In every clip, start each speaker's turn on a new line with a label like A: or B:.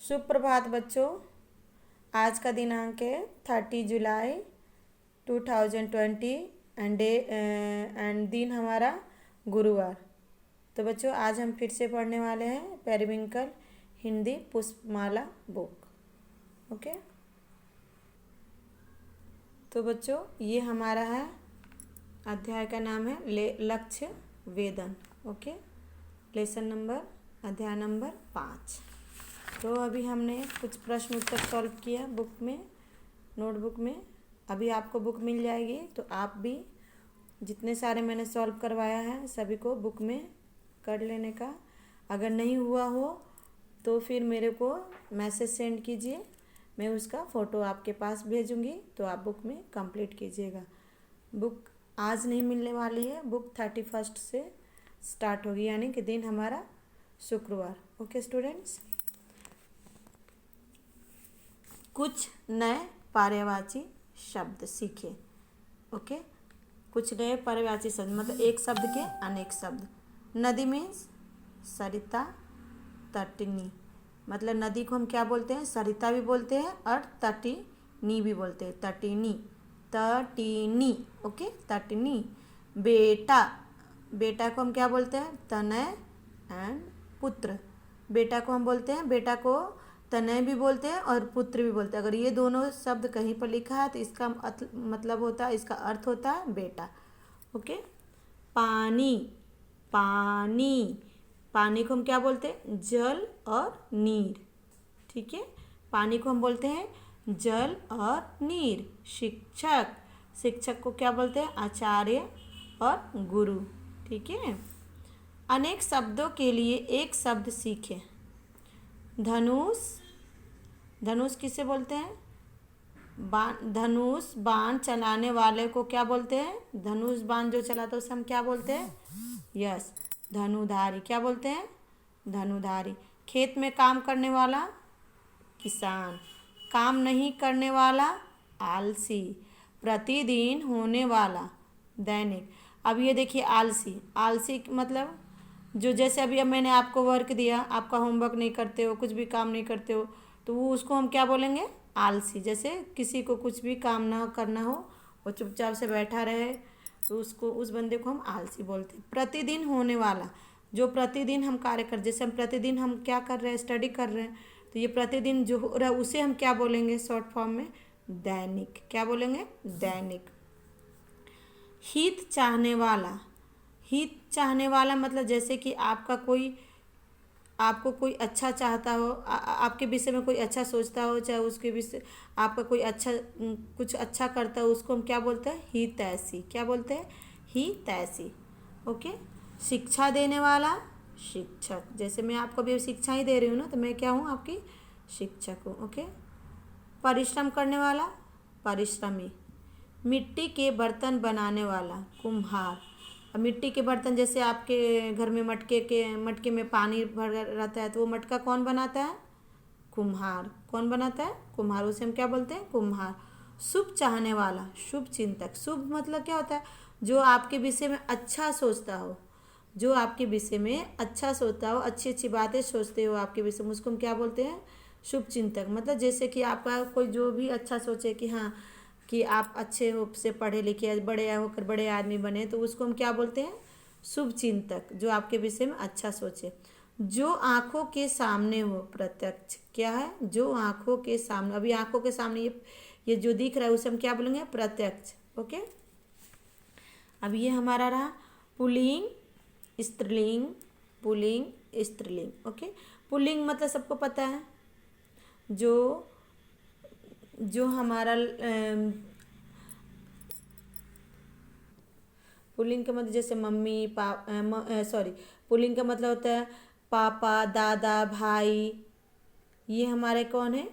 A: सुप्रभात बच्चों। आज का दिनांक है 30 जुलाई 2020 एंड दिन हमारा गुरुवार। तो बच्चों आज हम फिर से पढ़ने वाले हैं पेरिविंकल हिंदी पुष्पमाला बुक। ओके, तो बच्चों ये हमारा है अध्याय का नाम है लक्ष्य वेदन। ओके, लेसन नंबर अध्याय नंबर 5। तो अभी हमने कुछ प्रश्न उत्तर सॉल्व किया बुक में, नोटबुक में। अभी आपको बुक मिल जाएगी तो आप भी जितने सारे मैंने सॉल्व करवाया है सभी को बुक में कर लेने का। अगर नहीं हुआ हो तो फिर मेरे को मैसेज सेंड कीजिए, मैं उसका फ़ोटो आपके पास भेजूँगी तो आप बुक में कंप्लीट कीजिएगा। बुक आज नहीं मिलने वाली है, बुक 31 से स्टार्ट होगी, यानी कि दिन हमारा शुक्रवार। ओके स्टूडेंट्स, कुछ नए पर्यायवाची शब्द सीखे। ओके, कुछ नए पर्यायवाची शब्द मतलब एक शब्द के अनेक शब्द। नदी मीन्स सरिता, तटिनी। मतलब नदी को हम क्या बोलते हैं? सरिता भी बोलते हैं और तटिनी भी बोलते हैं। तटिनी, तटिनी। ओके, तटिनी। बेटा, बेटा को हम क्या बोलते हैं? तनय एंड पुत्र। बेटा को हम बोलते हैं, बेटा को तनय भी बोलते हैं और पुत्र भी बोलते हैं। अगर ये दोनों शब्द कहीं पर लिखा है तो इसका मतलब होता है, इसका अर्थ होता है बेटा। ओके, पानी, पानी। पानी को हम क्या बोलते हैं? जल और नीर। ठीक है, पानी को हम बोलते हैं जल और नीर। शिक्षक, शिक्षक को क्या बोलते हैं? आचार्य और गुरु। ठीक है, अनेक शब्दों के लिए एक शब्द सीखें। धनुष, धनुष किसे बोलते हैं? बाण। धनुष बाण चलाने वाले को क्या बोलते हैं? धनुष बाण जो चलाता है उसे हम क्या बोलते हैं? यस, धनुधारी। क्या बोलते हैं? धनुधारी। खेत में काम करने वाला किसान। काम नहीं करने वाला आलसी। प्रतिदिन होने वाला दैनिक। अब ये देखिए आलसी, आलसी मतलब जो जैसे अभी अब मैंने आपको वर्क दिया, आपका होमवर्क नहीं करते हो, कुछ भी काम नहीं करते हो, तो वो उसको हम क्या बोलेंगे? आलसी। जैसे किसी को कुछ भी काम ना करना हो, वो चुपचाप से बैठा रहे, तो उसको, उस बंदे को हम आलसी बोलते हैं। प्रतिदिन होने वाला, जो प्रतिदिन हम कार्य कर, जैसे हम प्रतिदिन हम क्या कर रहे हैं? स्टडी कर रहे हैं, तो ये प्रतिदिन जो हो रहा है उसे हम क्या बोलेंगे शॉर्ट फॉर्म में? दैनिक। क्या बोलेंगे? दैनिक। हित चाहने वाला, हित चाहने वाला मतलब जैसे कि आपका कोई, आपको कोई अच्छा चाहता हो, आपके विषय में कोई अच्छा सोचता हो, चाहे उसके विषय आपका कोई अच्छा कुछ अच्छा करता हो, उसको हम क्या बोलते हैं? हितैषी। क्या बोलते हैं? हितैषी। ओके, शिक्षा देने वाला शिक्षक। जैसे मैं आपको भी शिक्षा ही दे रही हूँ ना, तो मैं क्या हूँ? आपकी शिक्षक हूँ। ओके, परिश्रम करने वाला परिश्रमी। मिट्टी के बर्तन बनाने वाला कुम्हार। अब मिट्टी के बर्तन जैसे आपके घर में मटके में पानी भर रहता है, तो वो मटका कौन बनाता है? कुम्हार। कौन बनाता है? कुम्हार। उसे हम क्या बोलते हैं? कुम्हार। शुभ चाहने वाला शुभ चिंतक। शुभ मतलब क्या होता है? जो आपके विषय में अच्छा सोचता हो, जो आपके विषय में अच्छा सोचता हो, अच्छी अच्छी बातें सोचते हो आपके विषय में, उसको हम क्या बोलते हैं? शुभ चिंतक। मतलब जैसे कि आपका कोई जो भी अच्छा सोचे कि हाँ कि आप अच्छे हो से पढ़े लिखे बड़े होकर बड़े आदमी बने, तो उसको हम क्या बोलते हैं? शुभ चिंतक, जो आपके विषय में अच्छा सोचे। जो आँखों के सामने हो प्रत्यक्ष। क्या है? जो आँखों के सामने, अभी आँखों के सामने ये जो दिख रहा है उसे हम क्या बोलेंगे? प्रत्यक्ष। ओके, अब ये हमारा रहा पुल्लिंग स्त्रीलिंग, पुल्लिंग स्त्रीलिंग। ओके, पुल्लिंग मतलब सबको पता है, जो हमारा पुल्लिंग का मतलब जैसे मम्मी सॉरी, पुल्लिंग का मतलब होता है पापा, दादा, भाई। ये हमारे कौन है?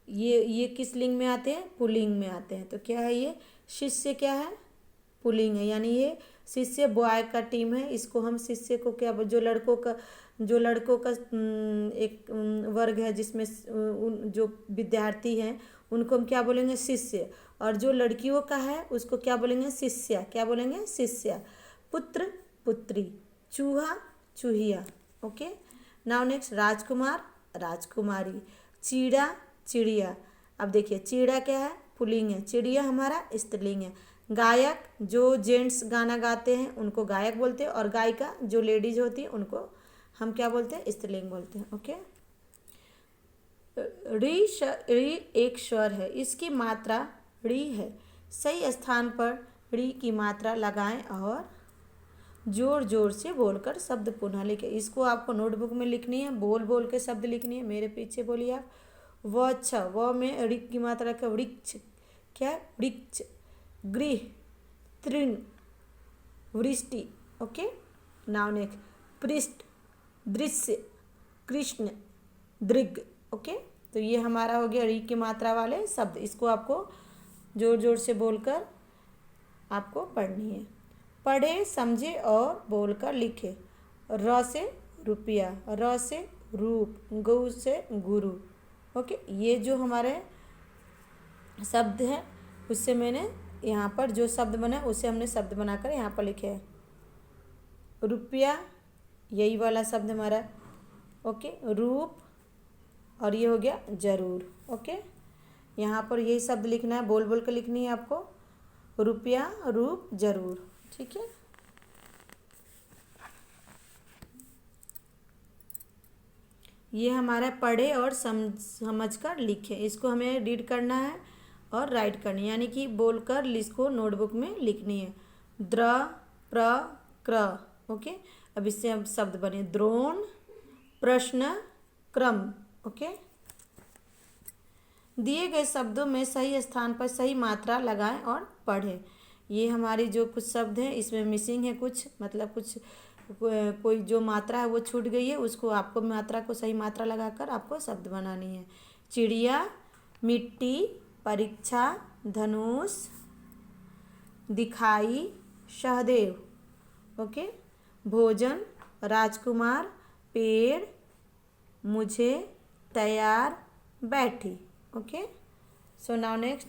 A: ये किस लिंग में आते हैं? पुल्लिंग में आते हैं। तो क्या है ये? शिष्य क्या है? पुल्लिंग है, यानी ये शिष्य बॉय का टीम है। इसको हम शिष्य को क्या, जो लड़कों का एक वर्ग है जिसमें जो विद्यार्थी हैं उनको हम क्या बोलेंगे? शिष्य। और जो लड़कियों का है उसको क्या बोलेंगे? शिष्या। क्या बोलेंगे? शिष्या। पुत्र, पुत्री। चूहा, चूहिया। ओके, नाउ नेक्स्ट राजकुमार, राजकुमारी। चीड़ा चिड़िया। अब देखिए चीड़ा क्या है, पुल्लिंग है, चिड़िया हमारा स्त्रीलिंग है। गायक जो जेंट्स गाना गाते हैं उनको गायक बोलते हैं, और गायिका जो लेडीज होती है उनको हम क्या बोलते हैं, स्त्रीलिंग बोलते हैं। ओके। री एक स्वर है, इसकी मात्रा री है। सही स्थान पर री की मात्रा लगाएं और जोर जोर से बोलकर शब्द पुनः लिखें। इसको आपको नोटबुक में लिखनी है, बोल बोल के शब्द लिखनी है। मेरे पीछे बोलिए आप। वृक्ष, व में ऋ की मात्रा का वृक्ष, क्या है, वृक्ष। गृह, तृण, वृष्टि। ओके। नाउ नेक्स्ट, पृष्ठ, दृश्य, कृष्ण, दृग। ओके। तो ये हमारा हो गया री की मात्रा वाले शब्द। इसको आपको जोर जोर से बोलकर आपको पढ़नी है। पढ़े, समझे और बोलकर लिखे। र से रुपया, र से रूप, गौ से गुरु। ओके। ये जो हमारे शब्द है उससे मैंने यहाँ पर जो शब्द बना है उसे हमने शब्द बनाकर यहाँ पर लिखे है। रुपया यही वाला शब्द हमारा। ओके। रूप, और ये हो गया जरूर। ओके। यहाँ पर यही शब्द लिखना है, बोल बोल कर लिखनी है आपको। रुपया, रूप, जरूर। ठीक है। ये हमारा पढ़े और समझ कर लिखे। इसको हमें रीड करना है और राइट करनी है, यानी कि बोलकर इसको नोटबुक में लिखनी है। द्र, प्र, क्र। ओके। अब इससे अब शब्द बने। द्रोण, प्रश्न, क्रम। ओके। दिए गए शब्दों में सही स्थान पर सही मात्रा लगाएं और पढ़ें। ये हमारी जो कुछ शब्द हैं इसमें मिसिंग है कुछ, मतलब कुछ कोई जो मात्रा है वो छूट गई है, उसको आपको मात्रा को सही मात्रा लगाकर आपको शब्द बनानी है। चिड़िया, मिट्टी, परीक्षा, धनुष, दिखाई, सहदेव। ओके। भोजन, राजकुमार, पेड़, मुझे, तैयार, बैठी। ओके। सो नाउ नेक्स्ट,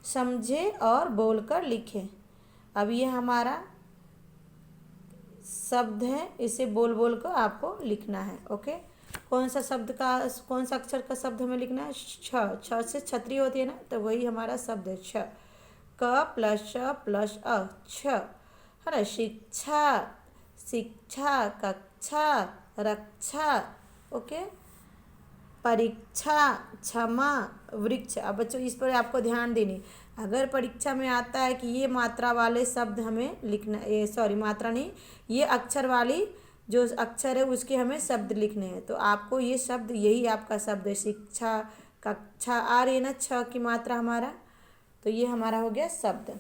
A: समझे और बोलकर लिखें। अब ये हमारा शब्द है, इसे बोल बोल कर आपको लिखना है। ओके। कौन सा शब्द का, कौन सा अक्षर का शब्द हमें लिखना है? छ। छ से छतरी होती है ना, तो वही हमारा शब्द है छ। क प्लस श प्लस अ, छ। है ना। शिक्षा, शिक्षा, कक्षा, रक्षा। ओके। परीक्षा, क्षमा, वृक्ष। अब बच्चों इस पर आपको ध्यान देनी, अगर परीक्षा में आता है कि ये मात्रा वाले शब्द हमें लिखना, ये सॉरी मात्रा नहीं, ये अक्षर वाली जो अक्षर है उसके हमें शब्द लिखने हैं, तो आपको ये शब्द, यही आपका शब्द है। शिक्षा, कक्षा, आ रही है ना छ की मात्रा हमारा, तो ये हमारा हो गया शब्द।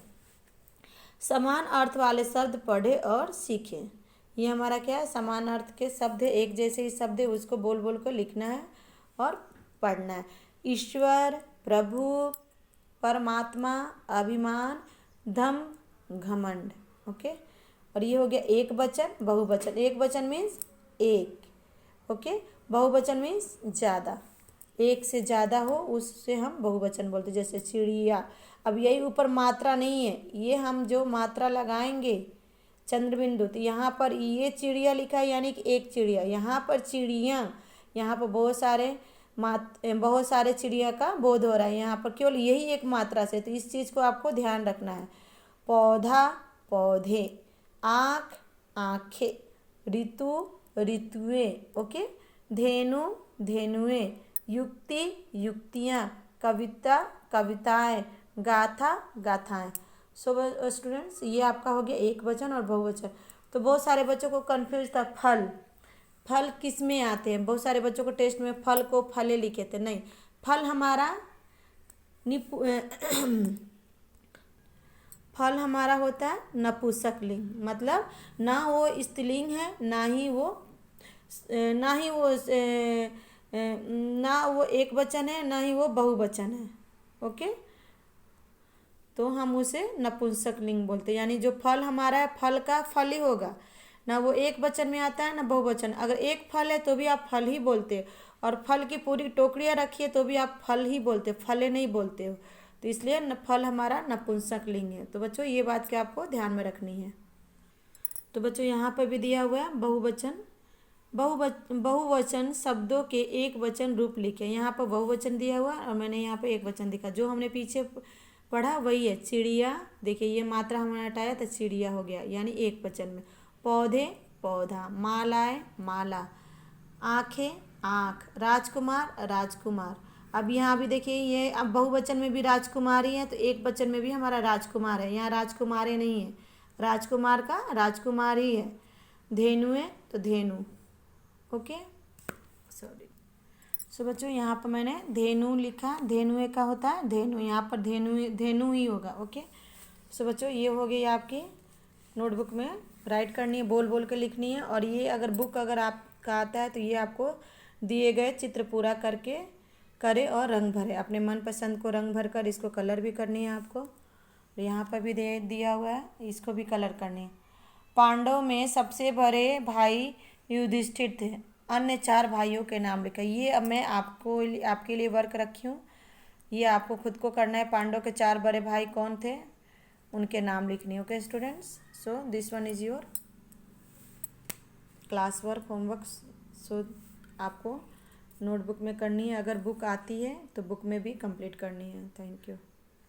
A: समान अर्थ वाले शब्द पढ़े और सीखें। ये हमारा क्या है, समान अर्थ के शब्द है, एक जैसे ही शब्द है, उसको बोल बोल कर लिखना है और पढ़ना है। ईश्वर, प्रभु, परमात्मा, अभिमान, धम, घमंड। ओके। और ये हो गया एक वचन, बहुवचन। एक वचन मीन्स एक। ओके। बहुवचन मीन्स ज़्यादा, एक से ज़्यादा हो उससे हम बहुवचन बोलते हैं, जैसे चिड़िया। अब यही ऊपर मात्रा नहीं है, ये हम जो मात्रा लगाएंगे चंद्रबिंदु, तो यहाँ पर ये चिड़िया लिखा है यानी कि एक चिड़िया, यहाँ पर चिड़िया, यहाँ पर बहुत सारे चिड़िया का बोध हो रहा है, यहाँ पर केवल यही एक मात्रा से, तो इस चीज़ को आपको ध्यान रखना है। पौधा, पौधे, आँख, आँखें, ऋतु, ऋतुएं। ओके। धेनु, धेनुएं, युक्ति, युक्तियाँ, कविता, कविताएं, गाथा, गाथाएं। सो स्टूडेंट्स, ये आपका हो गया एक वचन और बहुवचन। तो बहुत सारे बच्चों को कन्फ्यूज था, फल, फल किस में आते हैं, बहुत सारे बच्चों को टेस्ट में फल को फले लिखे थे, नहीं, फल हमारा फल हमारा होता है नपुंसकलिंग, मतलब ना वो स्त्रीलिंग है ना ही वो ना वो एक वचन है ना ही वो बहुवचन है। ओके। तो हम उसे नपुंसकलिंग बोलते हैं, यानी जो फल हमारा है फल का फल ही होगा, ना वो एक वचन में आता है ना बहुवचन। अगर एक फल है तो भी आप फल ही बोलते हो, और फल की पूरी टोकरियाँ रखिए तो भी आप फल ही बोलते हो, फले नहीं बोलते हो, तो इसलिए फल हमारा नपुंसकलिंग है। तो बच्चों ये बात क्या आपको ध्यान में रखनी है। तो बच्चों यहाँ पर भी दिया हुआ है बहुवचन, बहुवचन शब्दों के एक वचन रूप लिखे। यहाँ पर बहुवचन दिया हुआ और मैंने यहाँ पे एक वचन दिखा। जो हमने पीछे पढ़ा वही है। चिड़िया, देखिए ये मात्रा हमने हटाया तो चिड़िया हो गया, यानी एक वचन में। पौधे, पौधा। मालाएं, माला। आंखें, आँख। राजकुमार, राजकुमार। अब यहाँ भी देखिए ये अब बहुवचन में भी राजकुमारी है तो एक वचन में भी हमारा राजकुमार है। यहाँ राजकुमारी नहीं है, राजकुमार का राजकुमार ही है। धेनु है तो धेनु। Okay, sorry. सो बच्चों यहाँ पर मैंने धेनु लिखा। धेनु का होता है धेनु, यहाँ पर धेनु धेनु ही होगा। ओके, सो बच्चों ये हो गई आपकी नोटबुक में राइट करनी है, बोल बोल के लिखनी है। और ये अगर बुक अगर आपका आता है तो ये आपको दिए गए चित्र पूरा करके करे और रंग भरे। अपने मनपसंद को रंग भर कर इसको कलर भी करनी है आपको। यहाँ पर भी दे दिया हुआ है, इसको भी कलर करनी है। पांडव में सबसे बड़े भाई युधिष्ठिर थे। अन्य 4 भाइयों के नाम लिखा। ये अब मैं आपके लिए वर्क रखी हूँ, ये आपको खुद को करना है। पांडव के 4 बड़े भाई कौन थे, उनके नाम लिखनी है। Okay students, so this one is your class work homework. सो आपको नोटबुक में करनी है, अगर बुक आती है तो बुक में भी कंप्लीट करनी है। Thank you.